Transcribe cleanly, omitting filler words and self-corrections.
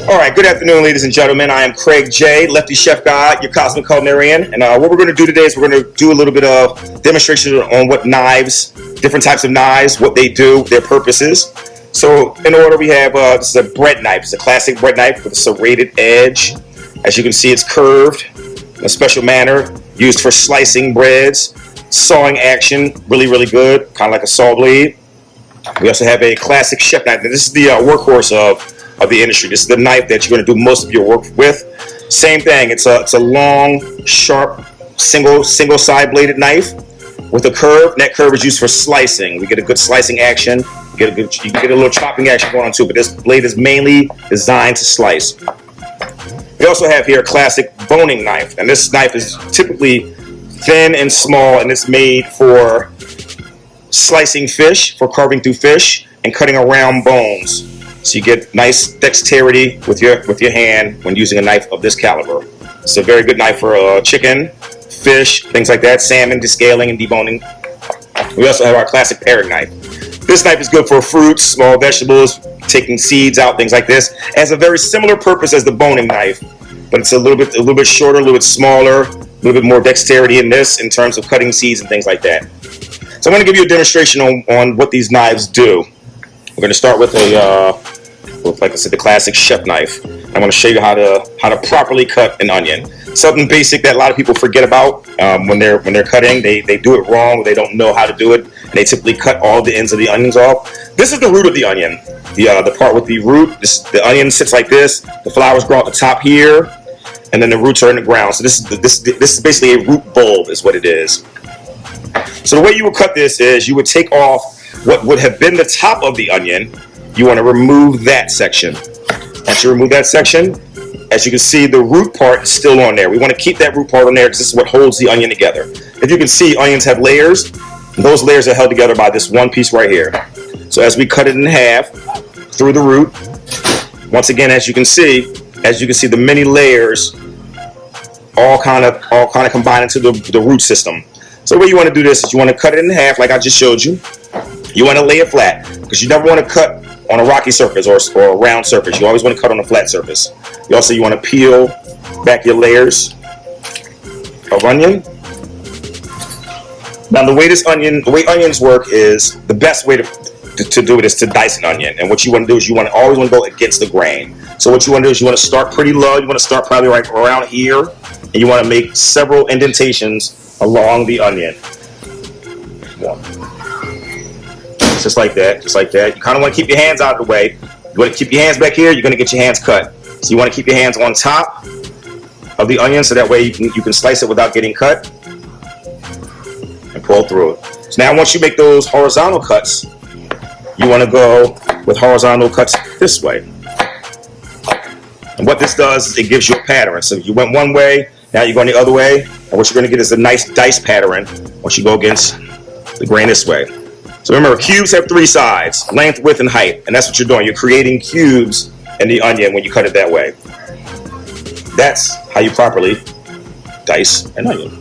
All right, good afternoon, ladies and gentlemen. I am Craig J, Lefty Chef God, your cosmic culinarian. And what we're going to do today is we're going to do a little bit of demonstration on what knives, different types of knives, what they do, their purposes. So in order, we have, this is a bread knife. It's a classic bread knife with a serrated edge. As you can see, it's curved in a special manner, used for slicing breads, sawing action, really, really good, kind of like a saw blade. We also have a classic chef knife. Now, this is the workhorse of the industry. This is the knife that you're going to do most of your work with. Same thing. It's a long, sharp, single side bladed knife with a curve. And that curve is used for slicing. We get a good slicing action. You get a little chopping action going on too. But this blade is mainly designed to slice. We also have here a classic boning knife, and this knife is typically thin and small, and it's made for slicing fish, for carving through fish and cutting around bones. So you get nice dexterity with your hand when using a knife of this caliber. It's a very good knife for chicken, fish, things like that, salmon, descaling and deboning. We also have our classic Parrot Knife. This knife is good for fruits, small vegetables, taking seeds out, things like this. It has a very similar purpose as the boning knife, but it's a little bit shorter, a little bit smaller, a little bit more dexterity in this in terms of cutting seeds and things like that. So I'm going to give you a demonstration on what these knives do. We're going to start with like I said, the classic chef knife. I'm going to show you how to properly cut an onion. Something basic that a lot of people forget about when they're cutting. They do it wrong. They don't know how to do it. And they typically cut all the ends of the onions off. This is the root of the onion. The part with the root. The onion sits like this. The flowers grow at the top here, and then the roots are in the ground. So this is basically a root bulb, is what it is. So the way you would cut this is you would take off what would have been the top of the onion. You want to remove that section. Once you remove that section, as you can see, the root part is still on there. We want to keep that root part on there because this is what holds the onion together. If you can see, onions have layers. And those layers are held together by this one piece right here. So as we cut it in half through the root, once again, as you can see, the many layers all kind of combine into the root system. So the way you want to do this is you want to cut it in half like I just showed you. You want to lay it flat because you never want to cut on a rocky surface or a round surface. You always want to cut on a flat surface. You want to peel back your layers of onion. Now the way onions work is the best way to do it is to dice an onion. And what you want to do is you always want to go against the grain. So what you want to do is you want to start pretty low. You want to start probably right around here, and you want to make several indentations along the onion. Just like that. You kind of want to keep your hands out of the way. You want to keep your hands back here, you're going to get your hands cut. So you want to keep your hands on top of the onion so that way you can slice it without getting cut and pull through it. So now once you make those horizontal cuts, you want to go with horizontal cuts this way. And what this does is it gives you a pattern. So you went one way, now you're going the other way, and what you're going to get is a nice dice pattern once you go against the grain this way. So remember, cubes have three sides, length, width, and height. And that's what you're doing. You're creating cubes in the onion when you cut it that way. That's how you properly dice an onion.